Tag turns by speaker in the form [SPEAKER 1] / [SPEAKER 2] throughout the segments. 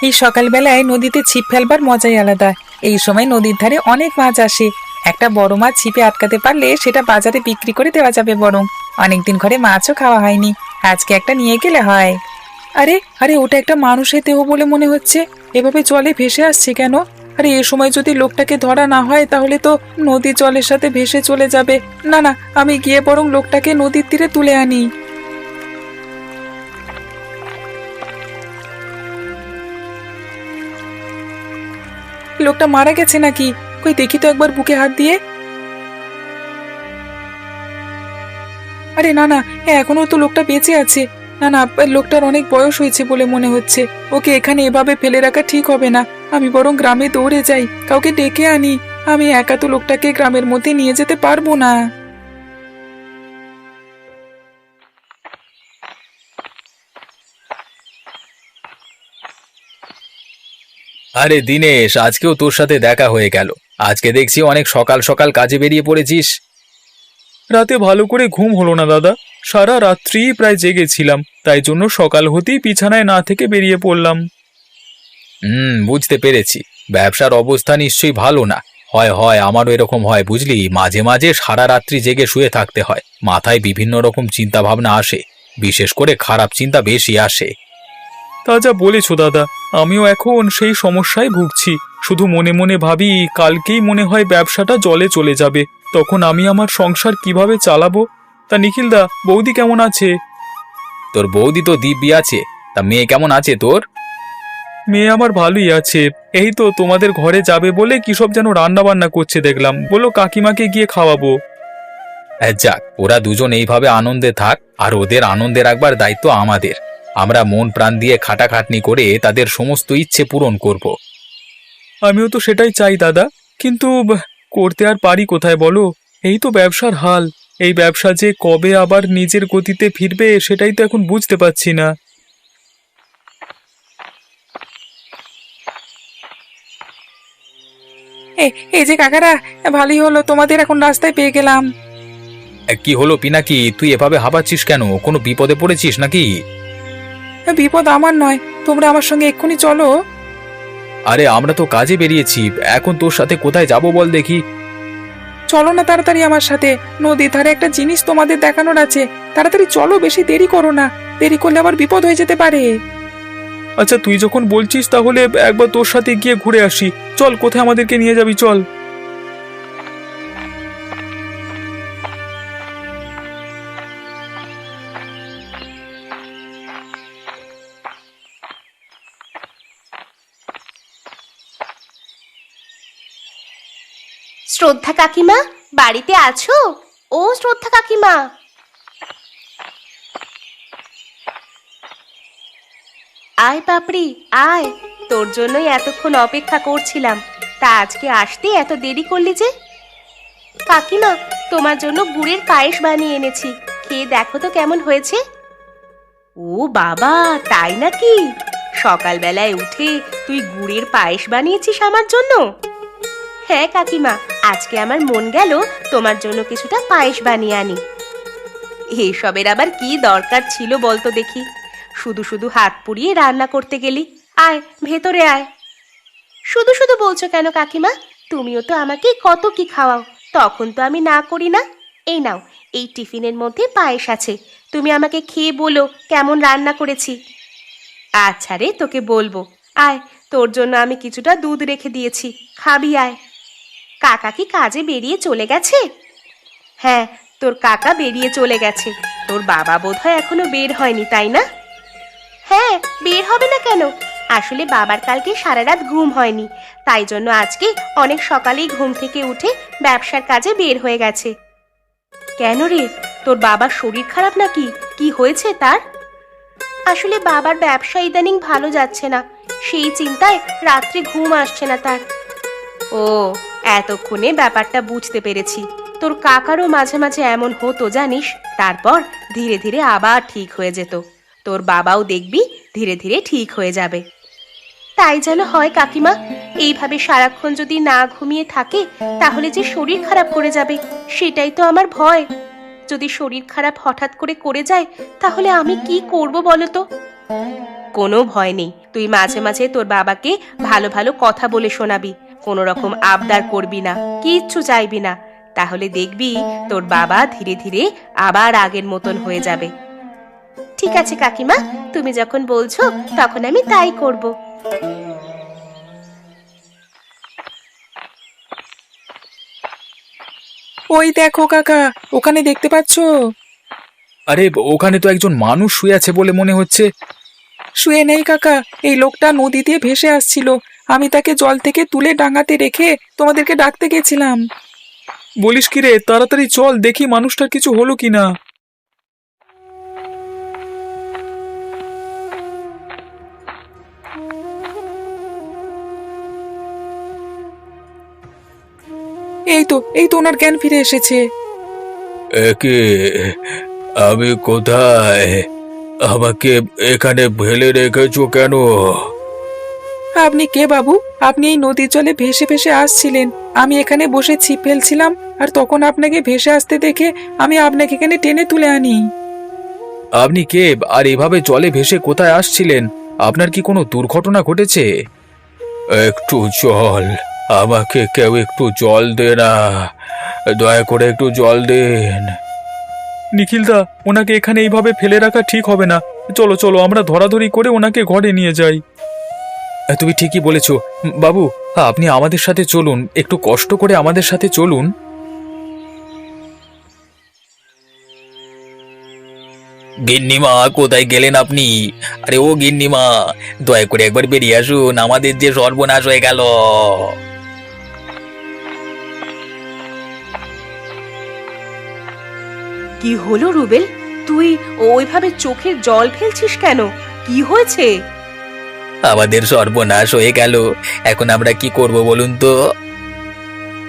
[SPEAKER 1] এই সকালবেলায় নদীতে ছিপ ফেলবার মজাই আলাদা। এই সময় নদীর ধারে অনেক মাছ আসে। একটা বড় মাছ ছিপে আটকাতে পারলে সেটা বাজারে বিক্রি করে দেওয়া যাবে। বরং অনেকদিন ঘরে মাছও খাওয়া হয়নি, আজকে একটা নিয়ে গেলে হয়। আরে আরে, ওটা একটা মানুষের দেহ বলে মনে হচ্ছে। এভাবে জলে ভেসে আসছে কেন? আরে এ সময় যদি লোকটাকে ধরা না হয় তাহলে তো নদী জলের সাথে ভেসে চলে যাবে। না না, আমি গিয়ে বরং লোকটাকে নদীর তীরে তুলে আনি। লোকটা মারা গেছে নাকি? কই দেখি তো একবার বুকে হাত দিয়ে। আরে না না, এখনো তো লোকটা বেঁচে আছে। না না, লোকটার অনেক বয়স হয়েছে বলে মনে হচ্ছে। ওকে এখানে এভাবে ফেলে রাখা ঠিক হবে না। আমি বরং গ্রামে দৌড়ে যাই, কাউকে ডেকে আনি। আমি একা তো লোকটাকে গ্রামের মধ্যে নিয়ে যেতে পারবো না।
[SPEAKER 2] আরে দিনেশ, আজকেও তোর সাথে দেখা হয়ে গেল। আজকে দেখছি অনেক সকাল সকাল কাজে বেরিয়ে পড়েছিস।
[SPEAKER 3] রাতে ভালো করে ঘুম হলো না দাদা, সারা রাত্রি প্রায় জেগেছিলাম, তাই জন্য সকাল হতেই বিছানায় না থেকে বেরিয়ে পড়লাম।
[SPEAKER 2] বুঝতে পেরেছি। ব্যবসার অবস্থা নিশ্চয়ই ভালো না। হয় হয়, আমারও এরকম হয় বুঝলি, মাঝে মাঝে সারা রাত্রি জেগে শুয়ে থাকতে হয়। মাথায় বিভিন্ন রকম চিন্তা ভাবনা আসে, বিশেষ করে খারাপ চিন্তা বেশি আসে।
[SPEAKER 3] তা যা বলেছো দাদা, আমিও এখন সেই সমস্যায় ভুগছি। শুধু মনে মনে ভাবি কালকেই মনে হয় ব্যবসাটা জলে চলে যাবে, তখন আমি আমার সংসার কিভাবে চালাবো। তা নিখিলদা, বৌদি কেমন আছে?
[SPEAKER 2] তোর বৌদি তো দিব্যি আছে। তা মেয়ে কেমন আছে তোর?
[SPEAKER 3] মেয়ে আমার ভালোই আছে। এই তো তোমাদের ঘরে যাবে বলে কি সব যেন রান্না বান্না করছে দেখলাম, বলো কাকিমাকে গিয়ে খাওয়াবো।
[SPEAKER 2] যাক, ওরা দুজন এইভাবে আনন্দে থাক, আর ওদের আনন্দে রাখবার দায়িত্ব আমাদের। আমরা মন প্রাণ দিয়ে খাটাখাটনি করে তাদের সমস্ত ইচ্ছে পূরণ করব।
[SPEAKER 3] আমিও তো সেটাই চাই দাদা, কিন্তু করতে আর পারি কোথায় বলো? এই তো ব্যবসার হাল। এই ব্যবসা যে কবে আবার নিজের গতিতে ফিরবে সেটাই তো এখন বুঝতে পারছি না।
[SPEAKER 1] এই যে কাকারা, ভালোই হলো তোমাদের এখন রাস্তায় পেয়ে গেলাম।
[SPEAKER 2] কি হলো পিনাকি, তুই এভাবে হাঁপাচ্ছিস কেন? কোনো বিপদে পড়েছিস নাকি?
[SPEAKER 1] বিপদ আমার নয়, তোমরা আমার সঙ্গে এক্ষুনি চলো।
[SPEAKER 2] আরে আমরা তো কাজে বেরিয়েছি, এখন তোর সাথে কোথায় যাব বল দেখি।
[SPEAKER 1] চলো না তাড়াতাড়ি আমার সাথে, নদীর ধারে একটা জিনিস তোমাদের দেখানোর আছে। তাড়াতাড়ি চলো, বেশি দেরি করো না, দেরি করলে আবার বিপদ হয়ে যেতে পারে।
[SPEAKER 3] আচ্ছা তুই যখন বলছিস তাহলে একবার তোর সাথে গিয়ে ঘুরে আসি। চল, কোথায় আমাদেরকে নিয়ে যাবি, চল।
[SPEAKER 4] শ্রদ্ধা কাকিমা, বাড়িতে আছো? ও শ্রদ্ধা কাকিমা, আয় পাপড়ি আয়, তোর জন্যই এতক্ষণ অপেক্ষা করছিলাম। তা আজকে আসতে এত দেরি করলি যে? কাকিমা, তোমার জন্য গুড়ের পায়েস বানিয়ে এনেছি, খেয়ে দেখো তো কেমন হয়েছে। ও বাবা, তাই নাকি? সকালবেলায় উঠে তুই গুড়ের পায়েস বানিয়েছিস আমার জন্য? হ্যাঁ কাকিমা, আজকে আমার মন গেল তোমার জন্য কিছুটা পায়েস বানিয়ে আনি। এসবের আবার কি দরকার ছিল বলতো দেখি? শুধু শুধু হাত পুড়িয়ে রান্না করতে গেলি। আয় ভেতরে আয়। শুধু শুধু বলছো কেন কাকিমা? তুমিও তো আমাকে কত কি খাওয়াও, তখন তো আমি না করি না। এই নাও, এই টিফিনের মধ্যে পায়েস আছে, তুমি আমাকে খেয়ে বলো কেমন রান্না করেছি। আচ্ছা রে, তোকে বলবো। আয়, তোর জন্য আমি কিছুটা দুধ রেখে দিয়েছি, খাবি আয়। কাকা কি কাজে বেরিয়ে চলে গেছে? হ্যাঁ, তোর কাকা বেরিয়ে চলে গেছে। তোর বাবা বোধহয় এখনো বের হয়নি, তাই না? হ্যাঁ, বের হবে না কেন? আসলে বাবার কালকে সারা রাত ঘুম হয়নি, তাই জন্য আজকে অনেক সকালেই ঘুম থেকে উঠে ব্যবসার কাজে বের হয়ে গেছে। কেন রে, তোর বাবার শরীর খারাপ নাকি? কি হয়েছে তার? আসলে বাবার ব্যবসা ইদানিং ভালো যাচ্ছে না, সেই চিন্তায় রাত্রে ঘুম আসছে না তার। ও, এতক্ষণে ব্যাপারটা বুঝতে পেরেছি। তোর কাকারও মাঝে মাঝে এমন হতো জানিস, তারপর ধীরে ধীরে আবার ঠিক হয়ে যেত। তোর বাবাও দেখবি ধীরে ধীরে ঠিক হয়ে যাবে। তাই যেন হয় কাকিমা, এইভাবে সারাক্ষণ যদি না ঘুমিয়ে থাকে তাহলে যে শরীর খারাপ করে যাবে, সেটাই তো আমার ভয়। যদি শরীর খারাপ হঠাৎ করে যায় তাহলে আমি কি করব বলো তো? কোনো ভয় নেই। তুই মাঝে মাঝে তোর বাবাকে ভালো ভালো কথা বলে শোনাবি, কোনো রকম আবদার করবি না, কিচ্ছু চাইবি না। তাহলে দেখবি তোর বাবা ধীরে ধীরে আবার আগের মতন হয়ে যাবে। ঠিক আছে কাকিমা, তুমি যখন বলছো তখন আমি তাই করব।
[SPEAKER 1] ওই দেখো কাকা, ওখানে দেখতে পাচ্ছো?
[SPEAKER 2] আরে ওখানে তো একজন মানুষ শুয়ে আছে বলে মনে হচ্ছে।
[SPEAKER 1] শুয়ে নেই কাকা, এই লোকটা নদী দিয়ে ভেসে আসছিল। আমি তাকে জল থেকে তুলে ডাঙাতে রেখে তোমাদেরকে ডাকতে গেছিলাম।
[SPEAKER 3] বলিস কি রে, তাড়াতাড়ি চল দেখি মানুষটার কিছু হলো কিনা।
[SPEAKER 1] এই তো ওনার জ্ঞান ফিরে এসেছে।
[SPEAKER 2] একে আমি কোথায়? আমাকে এখানে ফেলে রেখেছো কেন?
[SPEAKER 1] আপনি কে বাবু? আপনি এই নদীর জলে ভেসে ভেসে আসছিলেন। আমি এখানে বসে ছিপ ফেলছিলাম, আর তখন আপনাকে ভেসে আসতে দেখে আমি আপনাকে এখানে টেনে তুলে আনি।
[SPEAKER 2] আপনি কে, আর এভাবে জলে ভেসে কোথায় আসছিলেন? আপনার কি কোনো দুর্ঘটনা ঘটেছে? একটু জল, আমাকে কেউ একটু জল দে না, দয়া করে একটু জল দেন।
[SPEAKER 3] নিখিলদা, ওনাকে এখানে এইভাবে ফেলে রাখা ঠিক হবে না। চলো চলো, আমরা ধরাধরি করে ওনাকে ঘরে নিয়ে যাই।
[SPEAKER 2] তুমি ঠিকই বলেছ বাবু, আপনি আমাদের সাথে চলুন, একটু কষ্ট করে আমাদের সাথে চলুন। গিন্নিমা, কোথায় গেলেন আপনি? আরে ও গিন্নিমা, দয়া করে একবার বেরিয়ে আসুন, আমাদের যে সর্বনাশ হয়ে গেল।
[SPEAKER 4] কি হলো রুবেল, তুই ওইভাবে চোখের জল ফেলছিস কেন? কি হয়েছে?
[SPEAKER 2] আমাদের সর্বনাশ হয়ে গেল, এখন আমরা কি করব বলুন তো?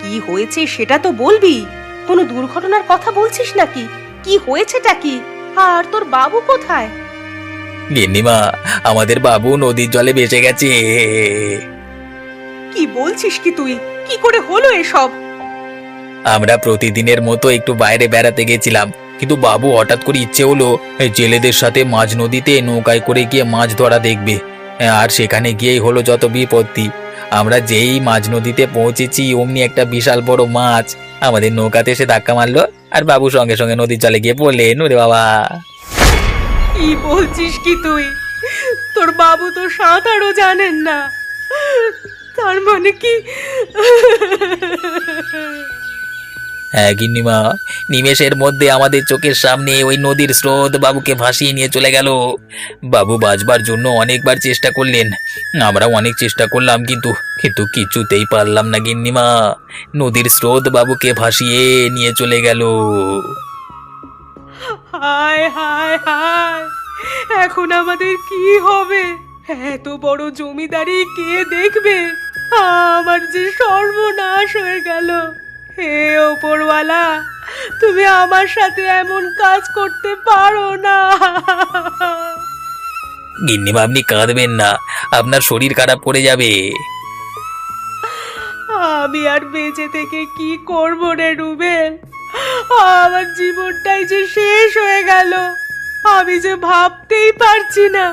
[SPEAKER 4] কি হয়েছে সেটা তো বলবি। কোনো দুর্ঘটনার কথা বলছিস নাকি? কি হয়েছেটা কি? আর তোর বাবু কোথায়?
[SPEAKER 2] গিন্নিমা, আমাদের বাবু নদীর জলে ভেসে গেছে।
[SPEAKER 4] কি বলছিস কি তুই? কি করে হলো এসব?
[SPEAKER 2] আমরা প্রতিদিনের মতো একটু বাইরে বেড়াতে গেছিলাম, কিন্তু বাবু হঠাৎ করে ইচ্ছে হলো এই জেলেদের সাথে মাঝ নদীতে নৌকায় করে গিয়ে মাছ ধরা দেখবে। আর সেখানে গিয়েই হলো যত বিপত্তি। আমরা যেই মাঝ নদীতে পৌঁছেছি অমনি একটা বিশাল বড় মাছ আমাদের নৌকাতে এসে ধাক্কা মারলো, আর বাবু সঙ্গে সঙ্গে নদীর জলে গিয়ে পড়লেন। ওরে বাবা!
[SPEAKER 4] কি বলছিস কি তুই? তোর বাবু তো সাঁতারও জানেন না, তার মানে কি?
[SPEAKER 2] হ্যাঁ গিন্নিমা, নিমেষের মধ্যে আমাদের চোখের সামনে ওই নদীর স্রোত বাবুকে ভাসিয়ে নিয়ে চলে গেল। বাবু বাঁচবার জন্য অনেকবার চেষ্টা করলেন, আমরাও অনেক চেষ্টা করলাম, কিন্তু কিন্তু কিছুতেই পারলাম না গিন্নিমা। নদীর স্রোত বাবুকে ভাসিয়ে নিয়ে চলে গেল।
[SPEAKER 4] হায় হায় হায়, এখন আমাদের কি হবে? এত বড় জমিদারি কে দেখবে? আমার যে সর্বনাশ হয়ে গেল। হে ওপরওয়ালা, তুমি আমার সাথে এমন কাজ করতে পারো না।
[SPEAKER 2] গিন্নিমা, আপনি কাঁদবেন না, আপনার শরীর খারাপ করে যাবে।
[SPEAKER 4] আমি আর বেঁচে থেকে কি করব রে রুবেল? আমার জীবনটাই যে শেষ হয়ে গেল। আমি যে ভাবতেই পারছি না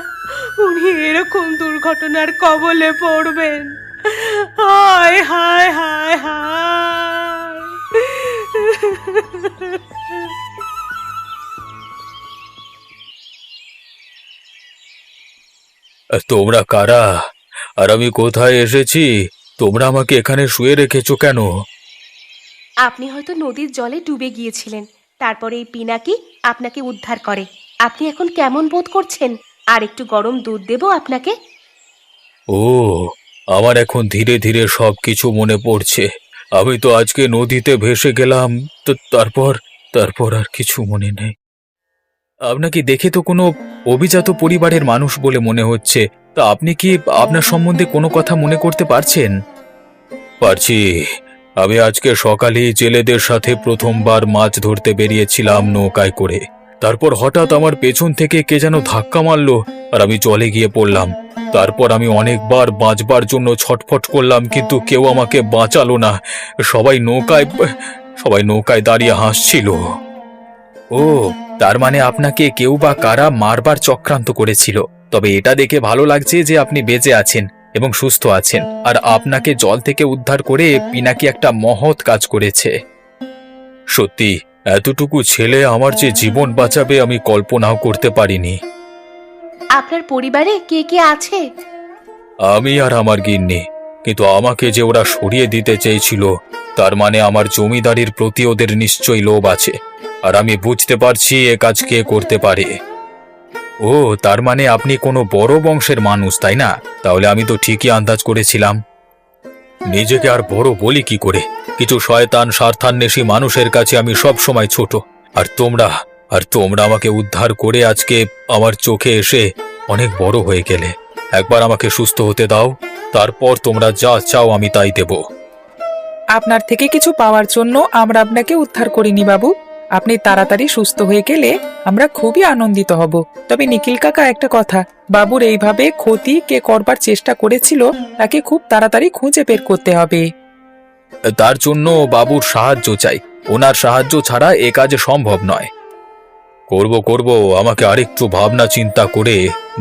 [SPEAKER 4] উনি এরকম দুর্ঘটনার কবলে পড়বেন। হায় হায় হায় হায়।
[SPEAKER 2] তোমরা কারা, আর আমি কোথায় এসেছি? তোমরা আমাকে এখানে শুয়ে রেখেছো কেন?
[SPEAKER 4] আপনি হয়তো নদীর জলে ডুবে গিয়েছিলেন, তারপরে এই পিনাকি আপনাকে উদ্ধার করে। আপনি এখন কেমন বোধ করছেন? আর একটু গরম দুধ দেবো আপনাকে?
[SPEAKER 2] ও, আমার এখন ধীরে ধীরে সবকিছু মনে পড়ছে। আমি তো আজকে নদীতে ভেসে গেলাম, তো তারপর তারপর আর কিছু মনে নেই। আপনাকে দেখে তো কোনো অভিজাত পরিবারের মানুষ বলে মনে হচ্ছে, তা আপনি কি আপনার সম্বন্ধে কোনো কথা মনে করতে পারছেন? পারছি। আমি আজকে সকালেই জেলেদের সাথে প্রথমবার মাছ ধরতে বেরিয়েছিলাম নৌকায় করে। তারপর হঠাৎ আমার পেছন থেকে কে যেন ধাক্কা মারলো, আর আমি জলে গিয়ে পড়লাম। তারপর আমি অনেকবার বাঁচবার জন্য ছটফট করলাম, কিন্তু কেউ আমাকে বাঁচালো না। সবাই নৌকায় দাঁড়িয়ে হাসছিল। ও, তার মানে আপনাকে কেউ বা কারা মারবার চক্রান্ত করেছিল। তবে এটা দেখে ভালো লাগছে যে আপনি বেঁচে আছেন এবং সুস্থ আছেন, আর আপনাকে জল থেকে উদ্ধার করে পিনাকি একটা মহৎ কাজ করেছে। সত্যি এতটুকু ছেলে আমার যে জীবন বাঁচাবে আমি কল্পনাও করতে পারিনি।
[SPEAKER 4] আপনার পরিবারে কে কে আছে?
[SPEAKER 2] আমি আর আমার গিন্নি, কিন্তু আমাকে যে ওরা সরিয়ে দিতে চেয়েছিল, তার মানে আমার জমিদারির প্রতি ওদের নিশ্চয়ই লোভ আছে, আর আমি বুঝতে পারছি এ কাজ কে করতে পারে। ও, তার মানে আপনি কোনো বড় বংশের মানুষ, তাই না? তাহলে আমি তো ঠিকই আন্দাজ করেছিলাম। নিজেকে আর বড় বলি কি করে? কিছু শয়তান স্বার্থান্বেষী মানুষের কাছে আমি সব সময় ছোট। আর তোমরা আমাকে উদ্ধার করে আজকে আমার চোখে এসে অনেক বড় হয়ে গেলে। একবার আমাকে সুস্থ হতে দাও, তারপর তোমরা যা চাও আমি তাই দেব।
[SPEAKER 1] আপনার থেকে কিছু পাওয়ার জন্য আমরা আপনাকে উদ্ধার করিনি বাবু। আপনি তাড়াতাড়ি সুস্থ হয়ে গেলে আমরা খুবই আনন্দিত হব। তবে নিখিল কাকা, একটা কথা, বাবুর এইভাবে ক্ষতি কে করবার চেষ্টা করেছিল তাকে খুব তাড়াতাড়ি খুঁজে বের করতে হবে।
[SPEAKER 2] তার জন্য বাবুর সাহায্য চাই। ওনার সাহায্য ছাড়া এ কাজ সম্ভব নয়। করব, আমাকে আরেকটু ভাবনা চিন্তা করে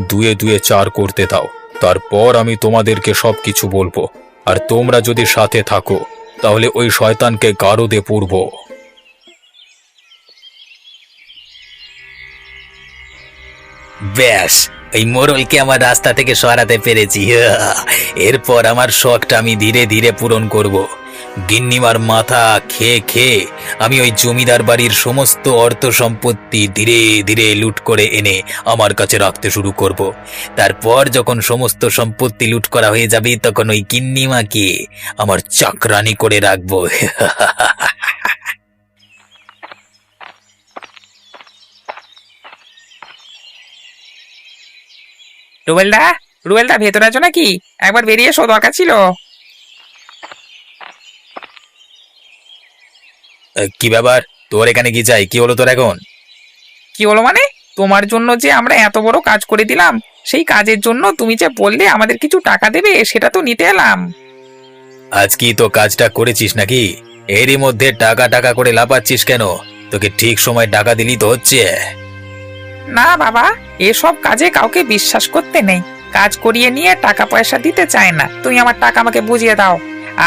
[SPEAKER 2] 2 × 4 করতে দাও। তারপর আমি তোমাদেরকে সবকিছু বলবো। আর তোমরা যদি সাথে থাকো তাহলে ওই শয়তানকে গারদে পুরবো। ব্যাস, এই মোড়লকে আমার রাস্তা থেকে সরাতে পেরেছি। এরপর আমার শখটা আমি ধীরে ধীরে পূরণ করব। গিন্নিমার মাথা খেয়ে খেয়ে আমি ওই জমিদার বাড়ির সমস্ত অর্থ সম্পত্তি ধীরে ধীরে লুট করে এনে আমার কাছে রাখতে শুরু করব। তারপর যখন সমস্ত সম্পত্তি লুট করা হয়ে যাবে, তখন ওই গিন্নিমাকে আমার চাকরানি করে রাখবো।
[SPEAKER 1] রুবেলদা ভেতরে আছো নাকি? একবার বেরিয়ে এসো, দরকার ছিল।
[SPEAKER 2] কি ব্যাপার, তোর এখানে কি চাই? কি হলো তোর এখন?
[SPEAKER 1] কি হলো মানে? তোমার জন্য যে আমরা এত বড় কাজ করে দিলাম, সেই কাজের জন্য তুমি যে বললে আমাদের কিছু টাকা দেবে, সেটা তো নিতে এলাম।
[SPEAKER 2] আজ কি তো কাজটা করেছিস নাকি? এরই মধ্যে টাকা টাকা করে লাপাচ্ছিস কেন? তোকে ঠিক সময় টাকা দিলি তো হচ্ছে।
[SPEAKER 1] না বাবা, এসব কাজে কাউকে বিশ্বাস করতে নেই। কাজ করিয়ে নিয়ে টাকা পয়সা দিতে চায় না। তুমি আমার টাকা আমাকে বুঝিয়ে দাও,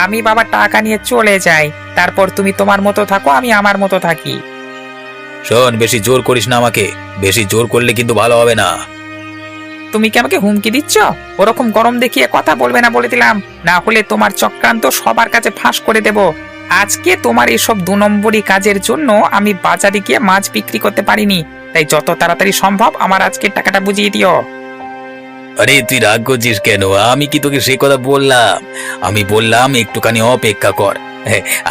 [SPEAKER 1] আমি বাবা টাকা নিয়ে চলে যাই। তারপর তুমি তোমার মতো থাকো, আমি আমার মতো থাকি।
[SPEAKER 2] শোন, বেশি জোর করিস না আমাকে। বেশি জোর করলে কিন্তু ভালো হবে না।
[SPEAKER 1] তুমি কি আমাকে হুমকি দিচ্ছ? ওরকম গরম দেখিয়ে কথা বলবে না বলে দিলাম, না হলে তোমার চক্রান্ত সবার কাছে ফাঁস করে দেব। আজকে তোমার এসব 2 নম্বরই কাজের জন্য আমি বাজারে গিয়ে মাছ বিক্রি করতে পারিনি। তাই যত তাড়াতাড়ি সম্ভব আমার আজকের টাকাটা বুঝিয়ে দিও।
[SPEAKER 2] আরে তুই রাগ করছিস কেন? আমি কি তোকে সে কথা বললাম? আমি বললাম একটুখানি অপেক্ষা কর।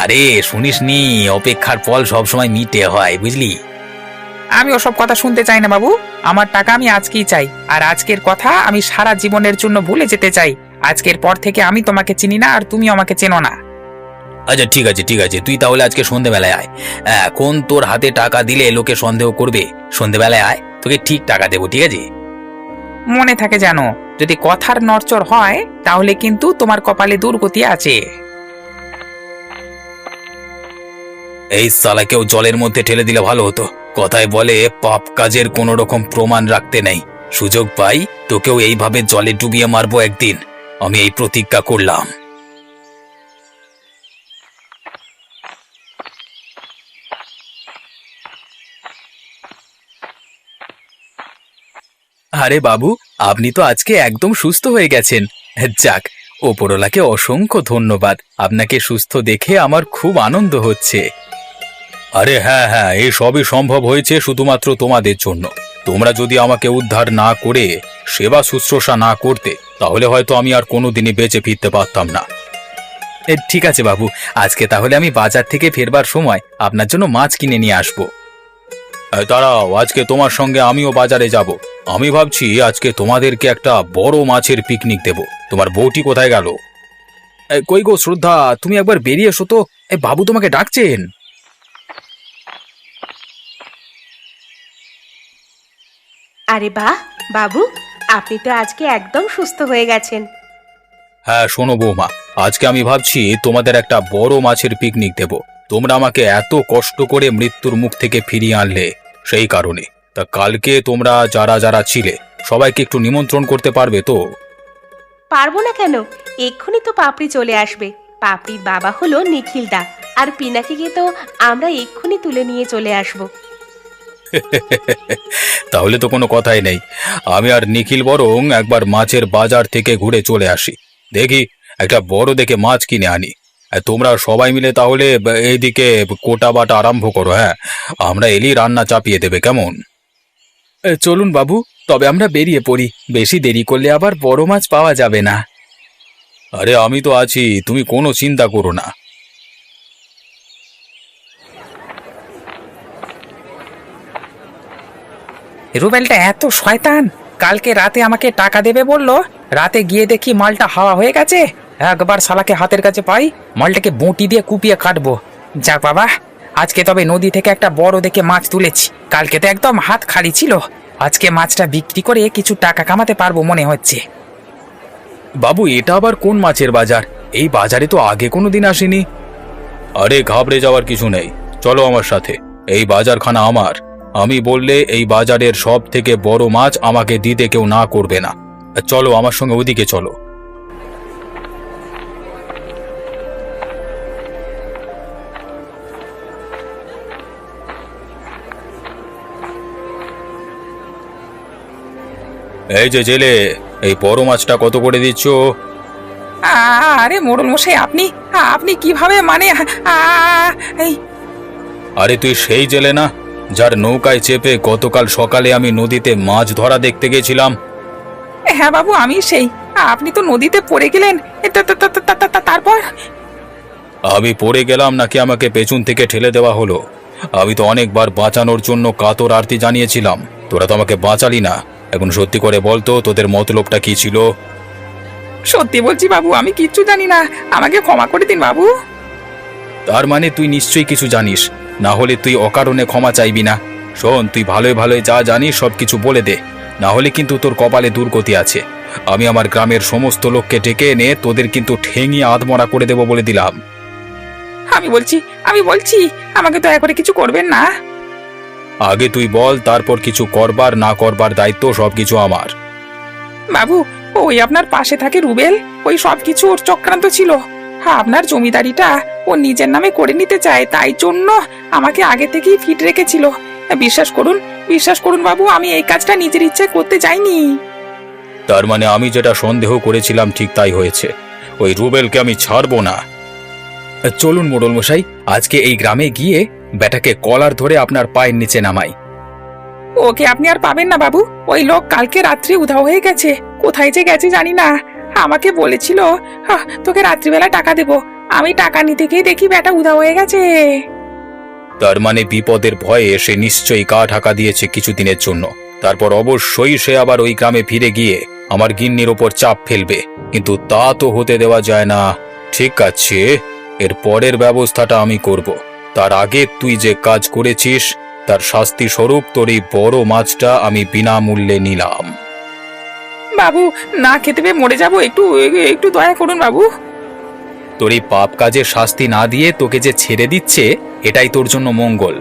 [SPEAKER 2] আরে শুনিসনি, অপেক্ষার ফল সবসময় মিটে হয়, বুঝলি?
[SPEAKER 1] আমি ওসব কথা শুনতে চাই না বাবু। আমার টাকা আমি আজকেই চাই, আর আজকের কথা আমি সারা জীবনের জন্য ভুলে যেতে চাই। আজকের পর থেকে আমি তোমাকে চিনি না, আর তুমিও আমাকে চেনো না।
[SPEAKER 2] আচ্ছা ঠিক আছে, তুই তাহলে আজকে সন্ধেবেলায় আয়। এখন তোর হাতে টাকা দিলে লোকে সন্দেহ করবে। সন্ধেবেলায় আয়, তোকে ঠিক টাকা দেবো, ঠিক আছে?
[SPEAKER 1] মনে থাকে জানো, যদি কথার নড়চড় হয় তাহলে কিন্তু তোমার কপালে দুর্গতি আছে।
[SPEAKER 2] এই শালাকেও জলের মধ্যে ঠেলে দিলে ভালো হতো। কথায় বলে পাপ কাজের কোনো রকম প্রমাণ রাখতে নেই। সুযোগ পাই তোকেও এইভাবে জলে ডুবিয়ে মারবো একদিন। আমি এই প্রতিজ্ঞা করলাম। আরে বাবু, আপনি তো আজকে একদম সুস্থ হয়ে গেছেন। যাক, ওপরওয়ালাকে অসংখ্য ধন্যবাদ। আপনাকে সুস্থ দেখে আমার খুব আনন্দ হচ্ছে। আরে হ্যাঁ, এই সবই সম্ভব হয়েছে শুধুমাত্র তোমাদের জন্য। তোমরা যদি আমাকে উদ্ধার না করে সেবা শুশ্রূষা না করতে, তাহলে হয়তো আমি আর কোনোদিনই বেঁচে ফিরতে পারতাম না। ঠিক আছে বাবু, আজকে তাহলে আমি বাজার থেকে ফেরবার সময় আপনার জন্য মাছ কিনে নিয়ে আসবো। দাঁড়াও, আজকে তোমার সঙ্গে আমিও বাজারে যাব। আমি ভাবছি আজকে তোমাদেরকে একটা বড় মাছের পিকনিক দেব। তোমার বউটি কোথায় গেল? কই গো শ্রদ্ধা, তুমি একবার বেরিয়ে এসো তো। বাবু তোমাকে ডাকছেন।
[SPEAKER 4] আরে বাহ বাবু, আপনি তো আজকে একদম সুস্থ হয়ে গেছেন।
[SPEAKER 2] হ্যাঁ শোনো বৌমা, আজকে আমি ভাবছি তোমাদের একটা বড় মাছের পিকনিক দেব। তোমরা আমাকে এত কষ্ট করে মৃত্যুর মুখ থেকে ফিরিয়ে আনলে, সেই কারণে। তা কালকে তোমরা যারা যারা ছিলে সবাইকে একটু নিমন্ত্রণ করতে পারবে তো?
[SPEAKER 4] পারবো না কেন, এক্ষুনি তো পাপড়ি চলে আসবে। পাপড়ির বাবা হলো নিখিল দা, আর পিনাকিকে তো আমরা এক্ষুনি তুলে নিয়ে চলে আসব।
[SPEAKER 2] তাহলে তো কোনো কথাই নেই। আমি আর নিখিল বরং একবার মাছের বাজার থেকে ঘুরে চলে আসি, দেখি একটা বড় দেখে মাছ কিনে আনি। আর তোমরা সবাই মিলে তাহলে এইদিকে কোটা বাটা আরম্ভ করো। হ্যাঁ, আমরা এলি রান্না চাপিয়ে দেবে, কেমন?
[SPEAKER 3] চলুন বাবু, তবে আমরা বেরিয়ে পড়ি। বেশি দেরি করলে আবার বড় মাছ পাওয়া যাবে না।
[SPEAKER 2] আরে আমি তো আছি, তুমি কোনো চিন্তা করো না।
[SPEAKER 1] রুবেলটা এত শয়তান, কালকে রাতে আমাকে টাকা দেবে বললো, রাতে গিয়ে দেখি মালটা হাওয়া হয়ে গেছে। একবার শালাকে হাতের কাছে পাই, মালটাকে বঁটি দিয়ে কুপিয়ে কাটবো। যাক বাবা, আজকে তবে নদী থেকে একটা বড় দেখে মাছ তুলেছি। কালকে তো একদম হাত খালি ছিল, আজকে মাছটা বিক্রি করে কিছু টাকা কামাতে পারবো মনে হচ্ছে।
[SPEAKER 2] বাবু, এটা আবার কোন মাছের বাজার? এই বাজারে তো আগে কোনো দিন আসেনি। আরে ঘাবড়ে যাওয়ার কিছু নেই, চলো আমার সাথে। এই বাজারখানা আমার। আমি বললে এই বাজারের সব থেকে বড় মাছ আমাকে দিতে কেউ না করবে না। চলো আমার সঙ্গে ওদিকে চলো। এই যে জেলে, এই বড় মাছটা কত করে দিচ্ছ?
[SPEAKER 1] আরে মোড়ল মশাই, আপনি আপনি কিভাবে মানে এই
[SPEAKER 2] আরে তুই সেই জেলে না, যার নৌকায় চেপে গতকাল সকালে আমি নদীতে মাছ ধরা দেখতে গেছিলাম?
[SPEAKER 1] হ্যাঁ বাবু, আমি সেই। আপনি তো নদীতে পড়ে গেলেন, তারপর?
[SPEAKER 2] আমি পড়ে গেলাম নাকি আমাকে পেছন থেকে ঠেলে দেওয়া হলো? আমি তো অনেকবার বাঁচানোর জন্য কাতর আরতি জানিয়েছিলাম, তোরা তো আমাকে বাঁচালি না। এখন সত্যি করে বলতো, তোদের মতলবটা কি ছিল?
[SPEAKER 1] সত্যি বলছি বাবু, আমি কিচ্ছু জানি না, আমাকে ক্ষমা করে দিন বাবু।
[SPEAKER 2] তার মানে তুই নিশ্চয়ই কিছু জানিস, না হলে তুই অকারণে ক্ষমা চাইবি না। শোন, তুই ভালোই ভালোই যা জানিস সব কিছু বলে দে, না হলে কিন্তু তোর কপালে দুর্গতি আছে। আমি আমার গ্রামের সমস্ত লোককে ডেকে এনে তোদের কিন্তু ঠেঙিয়ে আধমরা করে দেবো বলে দিলাম।
[SPEAKER 1] আমি বলছি আমাকে দয়া করে কিছু করবেন না।
[SPEAKER 2] আগে তুই বল, তারপর কিছু করবার না করবার দায়িত্ব সবকিছু আমার।
[SPEAKER 1] বাবু, ওই আপনার পাশে থাকে রুবেল, ওই সব কিছু ওর চক্রান্ত ছিল। হ্যাঁ, আপনার জমিদারিটা ও নিজের নামে করে নিতে চায়, তাই জন্য আমাকে আগে থেকেই ফিট রেখেছিল। বিশ্বাস করুন বাবু, আমি এই কাজটা নিজের ইচ্ছায় করতে যাইনি।
[SPEAKER 2] তার মানে আমি যেটা সন্দেহ করেছিলাম ঠিক তাই হয়েছে। ওই রুবেলকে আমি ছাড়বো না। চলুন মোড়ল মশাই, আজকে এই গ্রামে গিয়ে বেটাকে কলার ধরে আপনার পায়ের নিচে নামাই।
[SPEAKER 1] ওকে আপনি আর পাবেন না বাবু, ওই লোক কালকে রাত্রি উধাও হয়ে গেছে। কোথায় যে গেছে জানি না। আমাকে বলেছিল তোকে রাত্রিবেলা টাকা দেবো, আমি টাকা নিতে গিয়ে দেখি বেটা উধাও হয়ে গেছে।
[SPEAKER 2] তার মানে বিপদের ভয়ে সে নিশ্চয়ই গা ঢাকা দিয়েছে কিছুদিনের জন্য। তারপর অবশ্যই সে আবার ওই গ্রামে ফিরে গিয়ে আমার গিন্নির ওপর চাপ ফেলবে, কিন্তু তা তো হতে দেওয়া যায় না। ঠিক আছে, এর পরের ব্যবস্থাটা আমি করব। তার আগে তুই যে কাজ করেছিস তার শাস্তি স্বরূপ তোর এই বড় মাছটা আমি বিনামূল্যে নিলাম।
[SPEAKER 1] বাবু, না খেতে পেয়ে মরে যাবো, একটু দয়া করুন বাবু।
[SPEAKER 2] তোর এই পাপ কাজের শাস্তি না দিয়ে তোকে যে ছেড়ে দিচ্ছে, এটাই তোর জন্য মঙ্গল।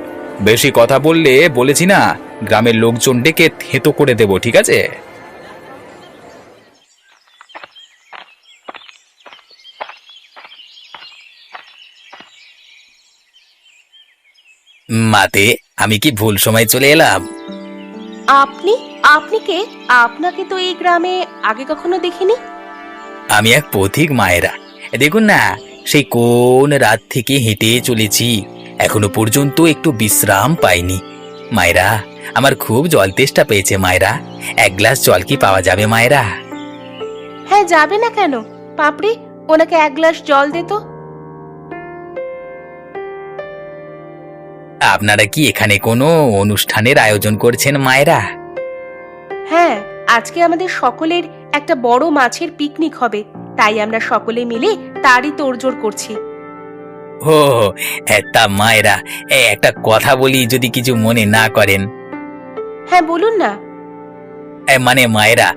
[SPEAKER 2] বেশি কথা বললে বলেছি না, গ্রামের লোকজন ডেকে থেতো করে দেব, ঠিক আছে? মাতে, আমি কি ভুল সময় চলে এলাম?
[SPEAKER 4] আপনি আপনি কে? আপনাকে তো এই গ্রামে আগে কখনো দেখিনি।
[SPEAKER 2] আমি এক পথিক মায়েরা, দেখুন না, সেই কোন রাত থেকে হেঁটে চলেছি, এখনো পর্যন্ত একটু বিশ্রাম পাইনি। মায়েরা, আমার খুব জল তেষ্টা পেয়েছে মায়েরা, এক গ্লাস জল কি পাওয়া যাবে মায়েরা?
[SPEAKER 4] হ্যাঁ, যাবে না কেন? পাপড়ি, ওনাকে এক গ্লাস জল দে তো।
[SPEAKER 2] আপনারা কি এখানে কোনো অনুষ্ঠানের আয়োজন করছেন মায়েরা?
[SPEAKER 4] হ্যাঁ, আজকে আমাদের সকলের একটা বড় মাছের পিকনিক হবে, তাই আমরা সকলে মিলে তারই তোড়জোড় করছি।
[SPEAKER 2] ও তা মায়েরা, একটা কথা বলি যদি কিছু মনে না করেন।
[SPEAKER 4] হ্যাঁ, বলুন না।
[SPEAKER 2] মানে মায়েরা,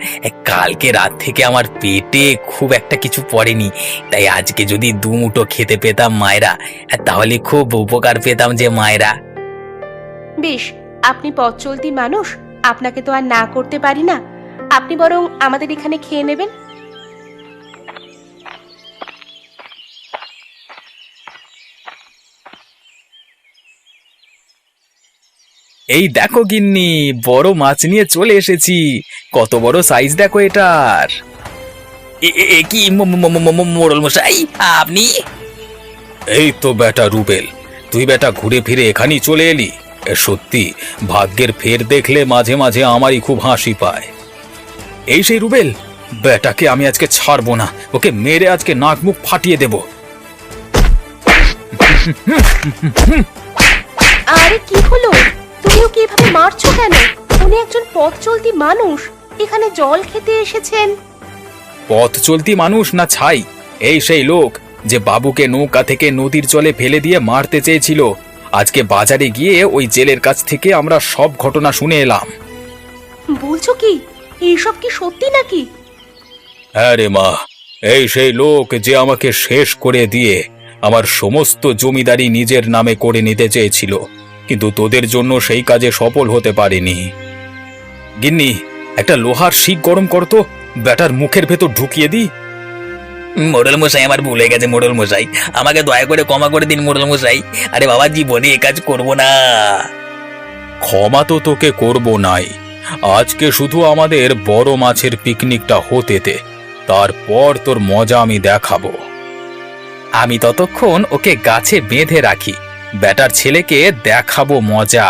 [SPEAKER 2] কালকে রাত থেকে আমার পেটে খুব একটা কিছু পড়েনি, তাই আজকে যদি দুমুঠো খেতে পেতাম মায়েরা, তাহলে খুব উপকার পেতাম যে মায়েরা।
[SPEAKER 4] বেশ, আপনি পথ চলতি মানুষ, আপনাকে তো আর না করতে পারি না। আপনি বরং আমাদের এখানে খেয়ে নেবেন।
[SPEAKER 2] এই দেখো গিন্নি, বড় মাছ নিয়ে চলে এসেছি। কত বড় সাইজ দেখো এটার। কি মোড়ল মশাই আপনি? এই তো বেটা রুবেল, তুই বেটা ঘুরে ফিরে এখানেই চলে এলি। সত্যি ভাগ্যের ফের দেখলে মাঝে মাঝে আমারই খুব হাসি পায়। এই সেই রুবেল, বেটাকে আমি আজকে ছাড়বো না, ওকে মেরে আজকে নাক মুখ ফাটিয়ে দেব।
[SPEAKER 4] আরে কি হলো? তুমি ওকে এভাবে মারছো কেন? উনি একজন পথ চলতি মানুষ, এখানে জল খেতে এসেছেন।
[SPEAKER 2] পথ চলতি মানুষ না ছাই? এই সেই লোক যে বাবুকে নৌকা থেকে নদীর জলে ফেলে দিয়ে মারতে চেয়েছিল। আজকে বাজারে গিয়ে ওই জেলের কাছ থেকে আমরা সব ঘটনা শুনে এলাম।
[SPEAKER 4] বলছো কি? এইসব কি সত্যি নাকি?
[SPEAKER 2] হ্যাঁ রে মা, এই সেই লোক যে আমাকে শেষ করে দিয়ে আমার সমস্ত জমিদারি নিজের নামে করে নিতে চেয়েছিল, কিন্তু তোদের জন্য সেই কাজে সফল হতে পারেনি। গিন্নি, একটা লোহার শিক গরম করতো, ব্যাটার মুখের ভেতর ঢুকিয়ে দি।
[SPEAKER 5] মোড়ল মশাই, আমার ভুলে গেছে মোড়ল মশাই, আমাকে দয়া করে ক্ষমা করে দিন মোড়ল মশাই। আরে বাবা, জীবনে এ কাজ করবো না।
[SPEAKER 2] ক্ষমা তো তোকে করব নাই, আজকে শুধু আমাদের বড় মাছের পিকনিকটা হতে দে, তারপর তোর মজা আমি দেখাবো। আমি ততক্ষণ ওকে গাছে বেঁধে রাখি, ব্যাটার ছেলেকে দেখাবো মজা।